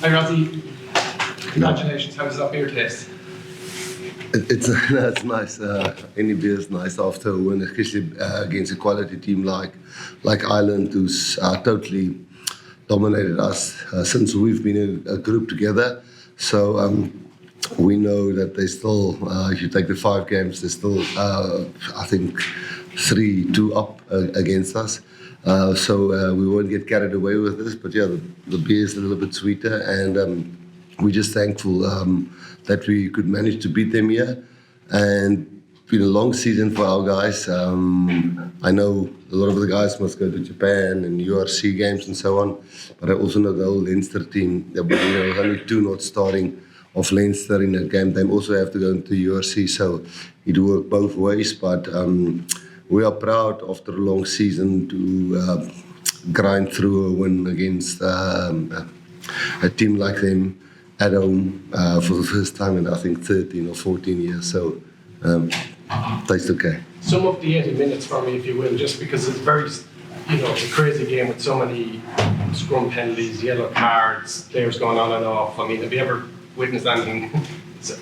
Hi Rassie, congratulations, how does that beer taste? It's nice. Any beer is nice after a win, especially against a quality team like Ireland, who's totally dominated us since we've been a group together. So we know that they still, if you take the 5 games, they're still, I think, 3-2 up against us. So we won't get carried away with this. But yeah, the beer is a little bit sweeter, and we're just thankful that we could manage to beat them here. And it's been a long season for our guys. I know a lot of the guys must go to Japan and URC games and so on, but I also know the whole Leinster team. There were only 2 not starting of Leinster in that game. They also have to go into URC, so it worked both ways. But we are proud after a long season to grind through a win against a team like them at home for the first time in, I think, 13 or 14 years. So tastes okay. Sum up the 80 minutes for me, if you will, just because it's very, it's a crazy game with so many scrum penalties, yellow cards, players going on and off. I mean, have you ever witnessed anything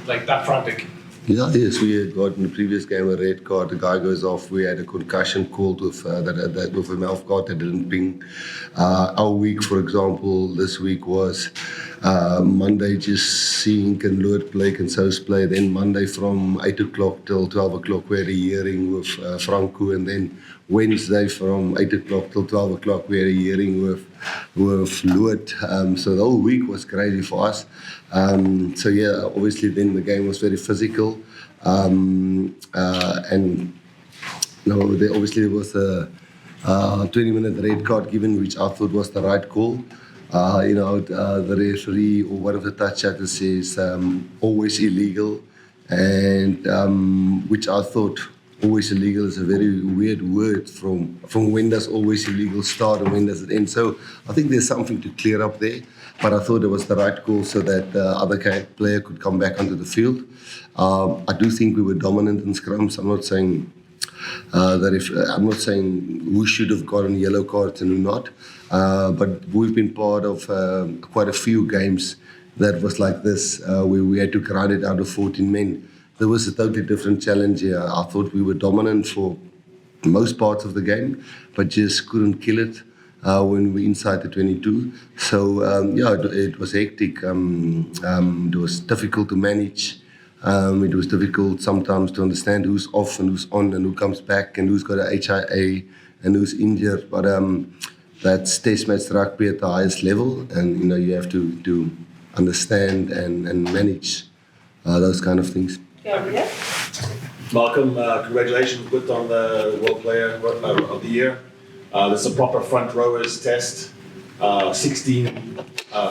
like that frantic? Yeah, yes, we had got in the previous game a red card. The guy goes off. We had a concussion called with with a mouth guard that didn't ping. Our week, for example, this week was Monday just seeing can Loord play, can Sous play. Then Monday from 8 o'clock till 12 o'clock we had a hearing with Franco, and then Wednesday from 8 o'clock till 12 o'clock we had a hearing with Loord. So the whole week was crazy for us. So yeah, obviously then the game was very physical, and there obviously was a 20-minute red card given, which I thought was the right call. The referee or one of the touch shatters says always illegal, and which I thought always illegal is a very weird word from when does always illegal start and when does it end. So I think there's something to clear up there, but I thought it was the right call so that the other player could come back onto the field. I do think we were dominant in scrums. I'm not saying I'm not saying who should have gotten yellow cards and who not, but we've been part of quite a few games that was like this, where we had to grind it out of 14 men. There was a totally different challenge here. I thought we were dominant for most parts of the game, but just couldn't kill it when we inside the 22. So it was hectic. It was difficult to manage. It was difficult sometimes to understand who's off and who's on and who comes back and who's got a HIA and who's injured. But that's test match rugby at the highest level, and you have to understand and manage those kind of things. Yeah. Malcolm, congratulations, good on the World Player of the Year. This is a proper front rowers test. 16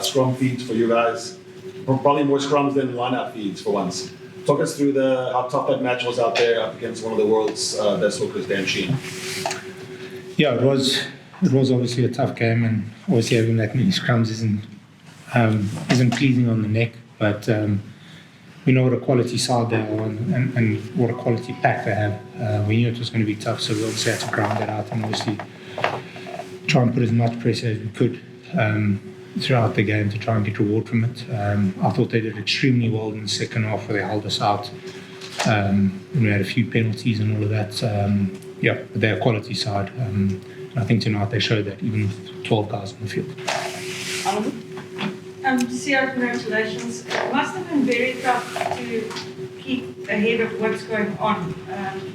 scrum feeds for you guys. Probably more scrums than line-out feeds for once. Talk us through how tough that match was out there up against one of the world's best hookers, Dan Sheehan. Yeah, it was obviously a tough game, and obviously having that many scrums isn't pleasing on the neck, but we know what a quality side they are and what a quality pack they have. We knew it was going to be tough, so we obviously had to grind that out and obviously try and put as much pressure as we could throughout the game to try and get reward from it. I thought they did extremely well in the second half, where they held us out. We had a few penalties and all of that. But they're a quality side. And I think tonight they showed that, even with 12 guys on the field. Sia, congratulations. It must have been very tough to keep ahead of what's going on.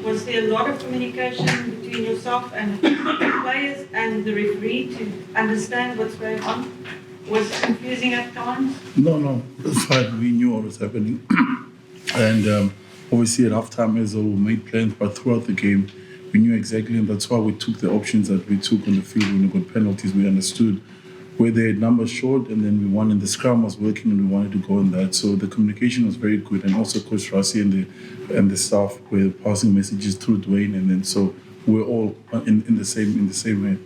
Was there a lot of communication between yourself and the players and the referee to understand what's going on? Was it confusing at times? No, that's fine. We knew what was happening. And obviously at halftime as well, we made plans, but throughout the game, we knew exactly, and that's why we took the options that we took on the field. When we got penalties, we understood where they had numbers short, and then we won, and the scrum was working, and we wanted to go on that. So the communication was very good, and also Coach Rassie and the staff were passing messages through Dwayne, and then so we're all in the same way.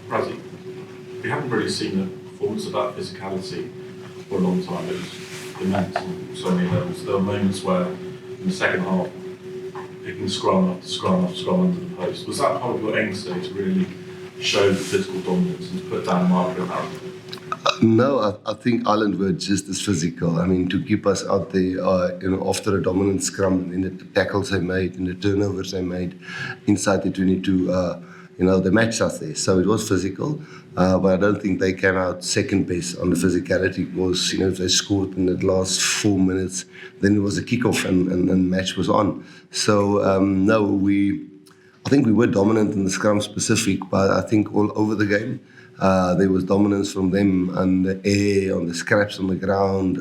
Rassie, we haven't really seen a performance of that physicality for a long time. It was immense on so many levels. There were moments where, in the second half, picking scrum after scrum after scrum under the post. Was that part of your aim today, to really show the physical dominance and to put down a marker of No, I think Ireland were just as physical. I mean, to keep us out there, after a dominant scrum, in the tackles they made, in the turnovers they made, inside the 22, they matched us there. So it was physical, but I don't think they came out second best on the physicality. Because if they scored in the last 4 minutes, then it was a kickoff and match was on. So I think we were dominant in the scrum specific, but I think all over the game. There was dominance from them on the air, on the scraps on the ground,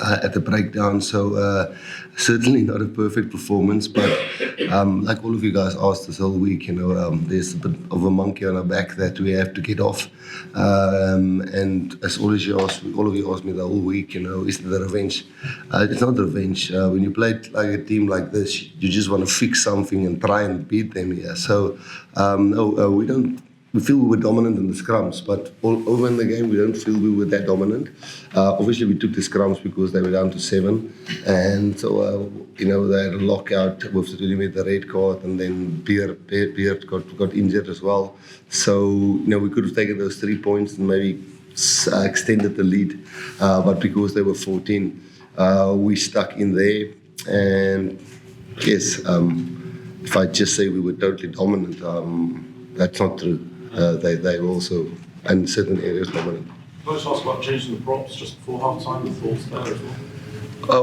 at the breakdown. So certainly not a perfect performance, but like all of you guys asked this whole week, there's a bit of a monkey on our back that we have to get off. And as all of you asked me the whole week, is it the revenge? It's not revenge. When you play like a team like this, you just want to fix something and try and beat them here. So we don't. We feel we were dominant in the scrums, but all over in the game, we don't feel we were that dominant. Obviously, we took the scrums because they were down to 7, and so they had a lockout with the red card, and then Beard got injured as well. So we could have taken those 3 points and maybe extended the lead, but because they were 14, we stuck in there. And yes, if I just say we were totally dominant, that's not true. They were also, in certain areas, dominant. Can I just ask about changing the props just before half-time, the thoughts there as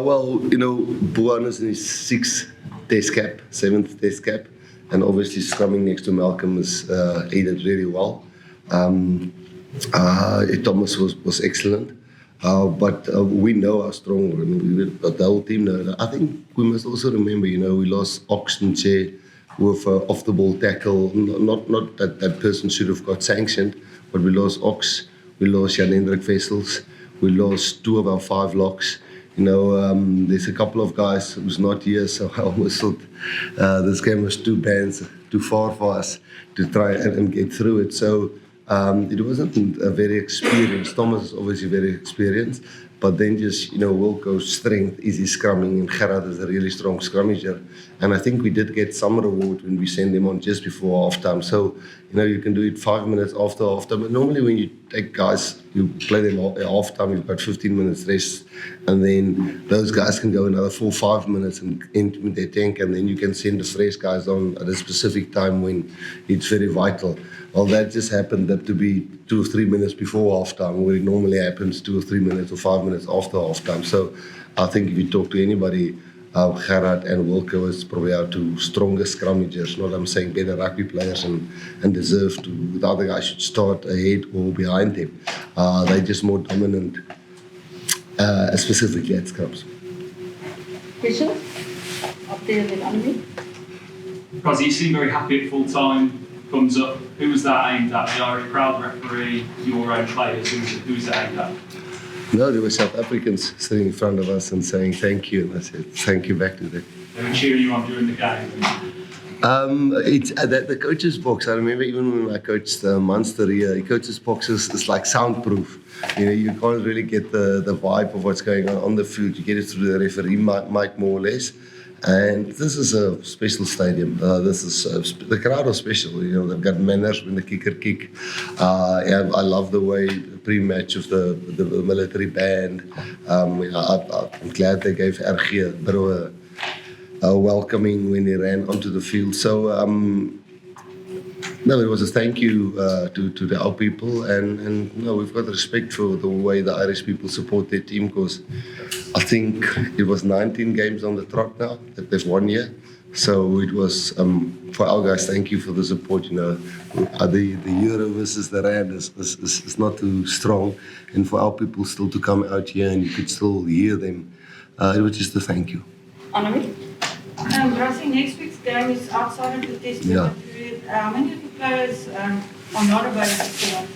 well? Buan is in his 6th test cap, 7th test cap, and obviously scrumming next to Malcolm is aided really well. Thomas was excellent, but we know how strong we're, and the whole team knows. I think we must also remember, we lost Oxton Chair with off the ball tackle. Not that person should have got sanctioned, but we lost Ox, we lost Jan-Hendrik Vessels, we lost 2 of our 5 locks. There's a couple of guys who's not here, so I almost thought this game was too far for us to try and get through it. So it wasn't a very experienced. Thomas is obviously very experienced, but then just, Wilco's strength is his scrumming, and Gerard is a really strong scrummager. And I think we did get some reward when we sent them on just before halftime. So, you can do it 5 minutes after halftime. But normally when you take guys, you play them at halftime, you've got 15 minutes rest, and then those guys can go another 4 or 5 minutes and into their tank, and then you can send the fresh guys on at a specific time when it's very vital. Well, that just happened to be 2 or 3 minutes before halftime, where it normally happens 2 or 3 minutes or 5 minutes after halftime. So I think if you talk to anybody, Gerard and Wilco is probably our 2 strongest scrummagers. Not I'm saying better rugby players and deserve to. The other guys should start ahead or behind them. They're just more dominant, specifically at scrums. Questions? Up there, then Annie. Rassie, you seem very happy at full time. Comes up. Who was that aimed at? The Irish crowd referee, your own players? Who was that aimed at? No, there were South Africans sitting in front of us and saying thank you, and I said thank you back to them. They were cheering you on during the game. It's the coach's box. I remember even when I coached Munster here, the coach's box is like soundproof. You can't really get the vibe of what's going on the field. You get it through the referee mic more or less. And this is a special stadium. The crowd is special. They've got manners when the kicker kick. I love the way the pre-match of the military band. I'm glad they gave RG a bit of a welcoming when he ran onto the field. So it was a thank you to our people, and we've got respect for the way the Irish people support their team, because I think it was 19 games on the trot now that they've won here. So it was for our guys. Thank you for the support. The Euro versus the Rand is not too strong, and for our people still to come out here and you could still hear them, it was just a thank you. Annemie? Rassie, next week's game is outside of the test period. How many of the players are not available?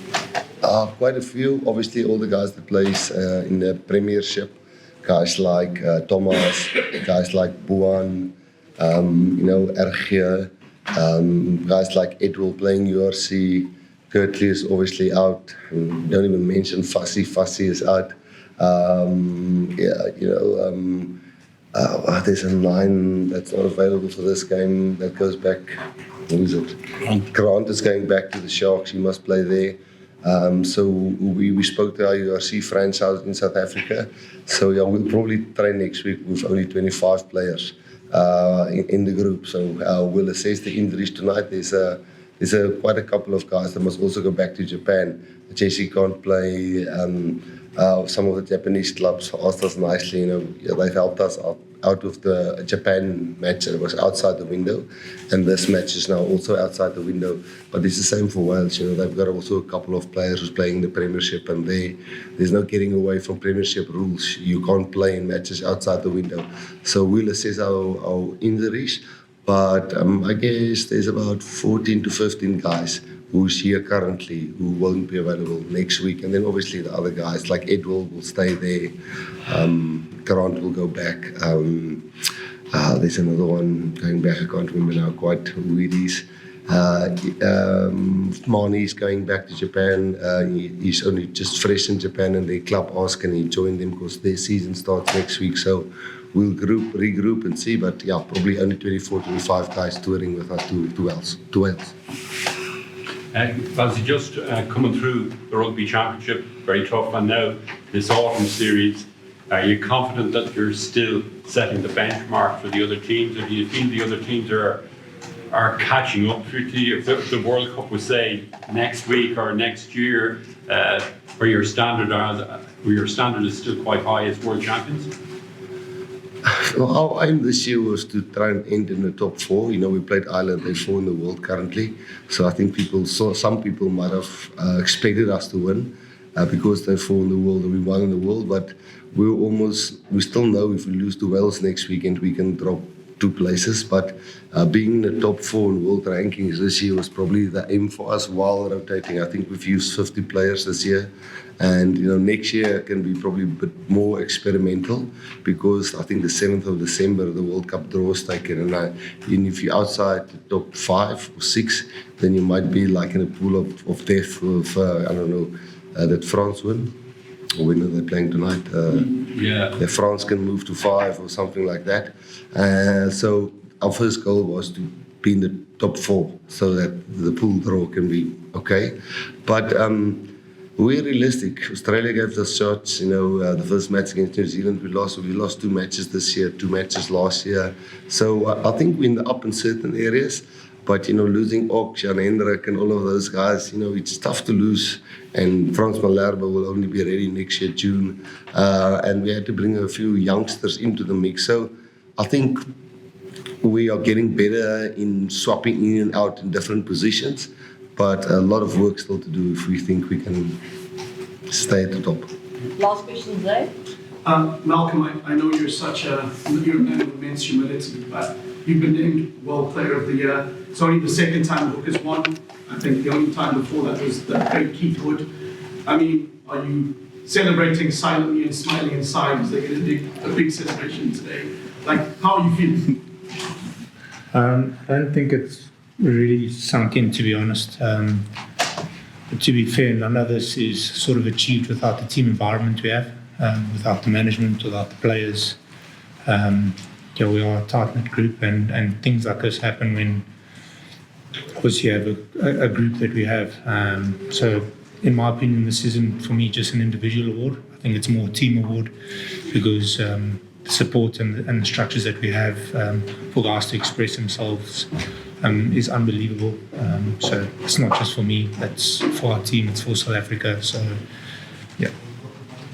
Quite a few. Obviously, all the guys that plays in the Premiership, guys like Thomas, guys like Buan, RG, guys like Edwell playing URC. Kirtley is obviously out. Don't even mention Fussy. Fussy is out. There's a 9 that's not available for this game that goes back. Who is it? Grant is going back to the Sharks. He must play there. So we spoke to our URC franchise in South Africa. So yeah, we'll probably train next week with only 25 players in the group. So we'll assess the injuries tonight. There's quite a couple of guys that must also go back to Japan. Jesse can't play. Some of the Japanese clubs asked us nicely, they've helped us out of the Japan match that was outside the window, and this match is now also outside the window. But it's the same for Wales. They've got also a couple of players who's playing the Premiership, and there's no getting away from Premiership rules. You can't play in matches outside the window. So we'll assess our injuries, but I guess there's about 14 to 15 guys who's here currently who won't be available next week. And then obviously the other guys like Edwell will stay there. Grant will go back. There's another one going back, I can't remember now quite who it is. Marnie's going back to Japan. He's only just fresh in Japan, and their club asked can he join them because their season starts next week. So we'll regroup and see. But yeah, probably only 24, 25 guys touring with us to Wales. As you just coming through the Rugby Championship, very tough, and now this autumn series, are you confident that you're still setting the benchmark for the other teams? Or do you feel the other teams are catching up to you? If the World Cup was, say, next week or next year, where your standard is still quite high as world champions? Our aim this year was to try and end in the top 4. We played Ireland, they're 4 in the world currently. So I think some people might have expected us to win because they're 4 in the world and we won in the world. But we still know if we lose to Wales next weekend, we can drop 2 places. But being in the top 4 in world rankings this year was probably the aim for us while rotating. I think we've used 50 players this year. And next year can be probably a bit more experimental because I think the 7th of December the World Cup draw is taken, and if you're outside the top 5 or 6, then you might be like in a pool of death with I don't know, that France win, or when are they playing tonight? The France can move to 5 or something like that. So our first goal was to be in the top 4 so that the pool draw can be okay, but. We're realistic. Australia gave us shots. The first match against New Zealand we lost. We lost 2 matches this year, 2 matches last year. So I think we're up in certain areas. But losing Ox, Jan Hendrik, and all of those guys, it's tough to lose. And Frans Malherbe will only be ready next year, June. And we had to bring a few youngsters into the mix. So I think we are getting better in swapping in and out in different positions. But a lot of work still to do if we think we can stay at the top. Last question, Zay. Malcolm, I know you're a man of immense humility, but you've been named World Player of the Year. It's only the second time Hookers won. I think the only time before that was the great Keith Wood. I mean, are you celebrating silently and smiling inside as they get a big celebration today? How are you feeling? I don't think it's really sunk in, to be honest. But to be fair, none of this is sort of achieved without the team environment we have, without the management, without the players. We are a tight-knit group, and things like this happen when, obviously, you have a group that we have. So, in my opinion, this isn't, for me, just an individual award. I think it's more a team award because the support and the structures that we have for guys to express themselves is unbelievable. So it's not just for me, that's for our team, it's for South Africa. So